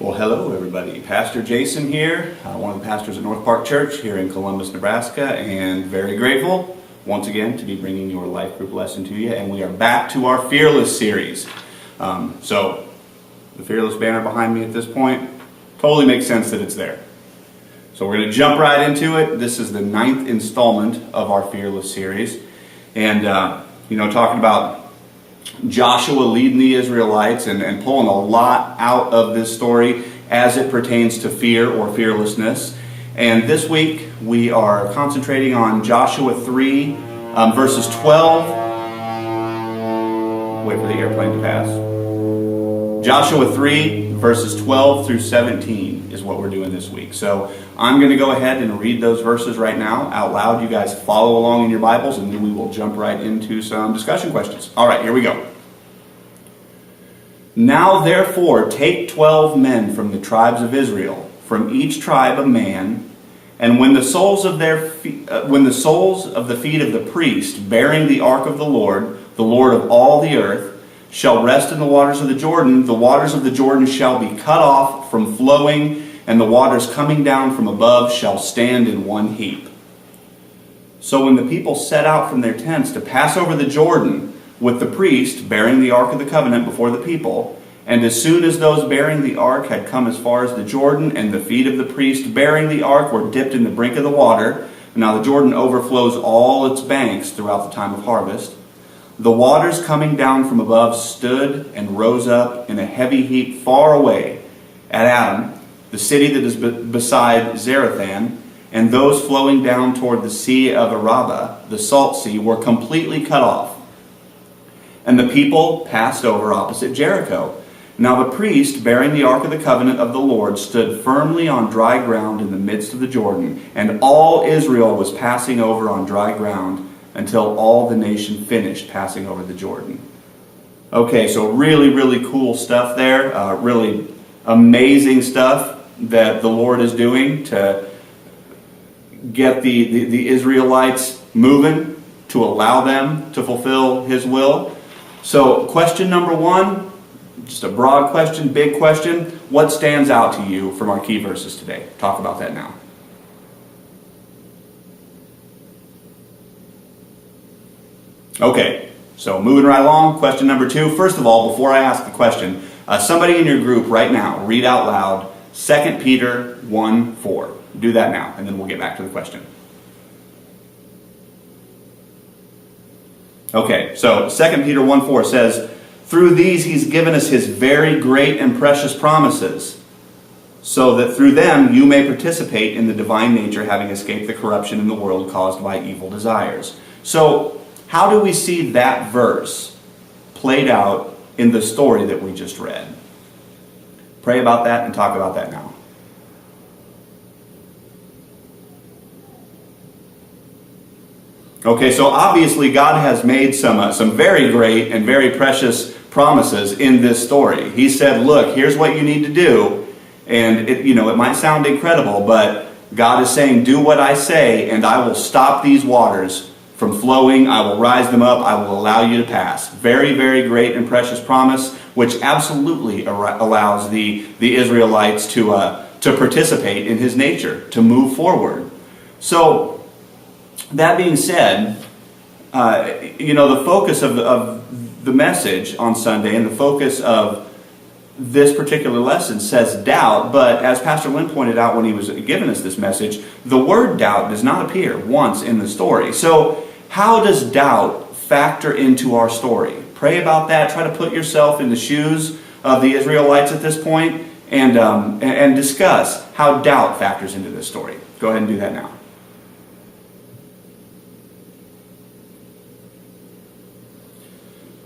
Well, hello everybody. Pastor Jason here, one of the pastors at North Park Church here in Columbus, Nebraska, and very grateful once again to be bringing your life group lesson to you. And we are back to our Fearless series. So the Fearless banner behind me at this point totally makes sense that it's there. So we're going to jump right into it. This is the 9th installment of our Fearless series. And, talking about Joshua leading the Israelites and pulling a lot out of this story as it pertains to fear or fearlessness. And this week we are concentrating on Joshua 3, verses 12. Wait for the airplane to pass. Joshua 3, verses 12 through 17 is what we're doing this week. So I'm going to go ahead and read those verses right now out loud. You guys follow along in your Bibles, and then we will jump right into some discussion questions. All right, here we go. Now therefore take 12 men from the tribes of Israel, from each tribe a man, and when the soles of the feet of the priest bearing the ark of the Lord of all the earth, shall rest in the waters of the waters of the Jordan shall be cut off from flowing, and the waters coming down from above shall stand in one heap. So when the people set out from their tents to pass over the Jordan, with the priest bearing the ark of the covenant before the people, and as soon as those bearing the ark had come as far as the Jordan, and the feet of the priest bearing the ark were dipped in the brink of the water, now the Jordan overflows all its banks throughout the time of harvest, the waters coming down from above stood and rose up in a heavy heap far away at Adam, the city that is beside Zarethan, and those flowing down toward the sea of Arabah, the salt sea, were completely cut off. And the people passed over opposite Jericho. Now the priest, bearing the ark of the covenant of the Lord, stood firmly on dry ground in the midst of the Jordan, and all Israel was passing over on dry ground until all the nation finished passing over the Jordan. Okay, so really, really cool stuff there. Really amazing stuff that the Lord is doing to get the Israelites moving, to allow them to fulfill His will. So question number one, just a broad question, big question. What stands out to you from our key verses today? Talk about that now. Okay, so moving right along, question number two. First of all, before I ask the question, somebody in your group right now, read out loud 2 Peter 1:4. Do that now, and then we'll get back to the question. Okay, so 2 Peter 1:4 says, "Through these He's given us His very great and precious promises, so that through them you may participate in the divine nature, having escaped the corruption in the world caused by evil desires." So, how do we see that verse played out in the story that we just read? Pray about that and talk about that now. Okay, so obviously God has made some very great and very precious promises in this story. He said, look, here's what you need to do. And it might sound incredible, but God is saying, do what I say, and I will stop these waters from flowing. I will rise them up. I will allow you to pass. Very, very great and precious promise, which absolutely allows the Israelites to participate in His nature, to move forward. So, that being said, the focus of the message on Sunday and the focus of this particular lesson says doubt, but as Pastor Lynn pointed out when he was giving us this message, the word doubt does not appear once in the story. So how does doubt factor into our story? Pray about that. Try to put yourself in the shoes of the Israelites at this point and discuss how doubt factors into this story. Go ahead and do that now.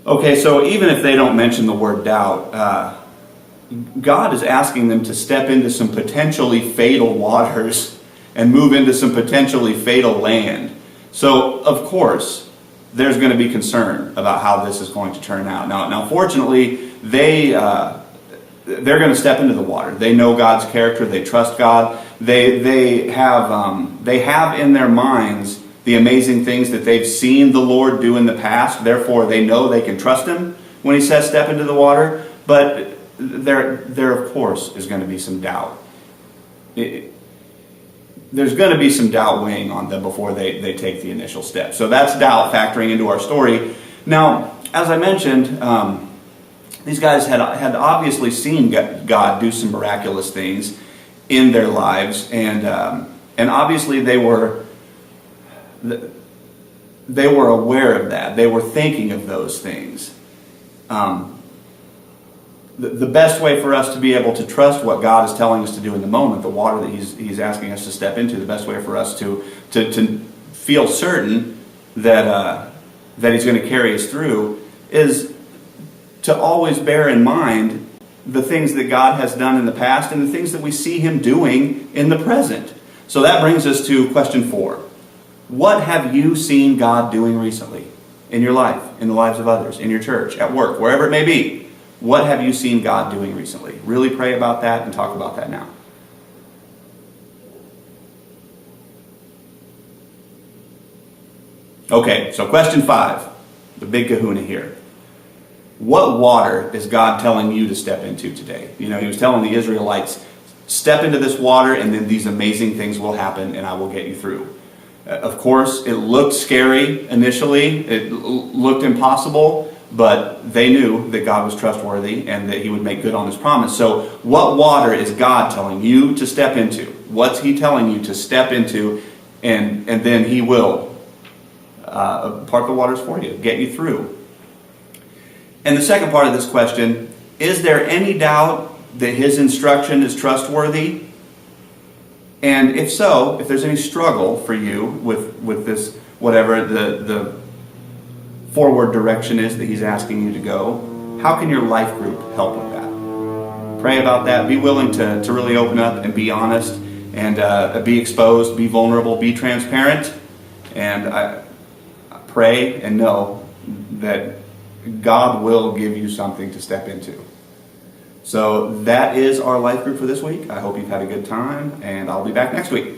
Okay, so even if they don't mention the word doubt, God is asking them to step into some potentially fatal waters and move into some potentially fatal land. So, of course, there's going to be concern about how this is going to turn out. Now, fortunately, they're going to step into the water. They know God's character. They trust God. They have in their minds the amazing things that they've seen the Lord do in the past. Therefore, they know they can trust Him when He says step into the water. But there of course is going to be some doubt. There's going to be some doubt weighing on them before they take the initial step. So that's doubt factoring into our story. Now, as I mentioned, these guys had obviously seen God do some miraculous things in their lives, and obviously they were aware of that. They were thinking of those things. The best way for us to be able to trust what God is telling us to do in the moment, the water that He's asking us to step into, the best way for us to feel certain that He's going to carry us through is to always bear in mind the things that God has done in the past and the things that we see Him doing in the present. So that brings us to question 4. What have you seen God doing recently in your life, in the lives of others, in your church, at work, wherever it may be? What have you seen God doing recently? Really pray about that and talk about that now. Okay, so question 5, the big kahuna here. What water is God telling you to step into today? He was telling the Israelites, step into this water and then these amazing things will happen and I will get you through. Of course, it looked scary initially. It looked impossible. But they knew that God was trustworthy and that He would make good on His promise. So what water is God telling you to step into? What's He telling you to step into? And then He will part the waters for you, get you through. And the second part of this question, is there any doubt that His instruction is trustworthy? And if so, if there's any struggle for you with this, whatever the forward direction is that He's asking you to go, how can your life group help with that? Pray about that. Be willing to really open up and be honest and be exposed, be vulnerable, be transparent. And I pray and know that God will give you something to step into. So that is our life group for this week. I hope you've had a good time, and I'll be back next week.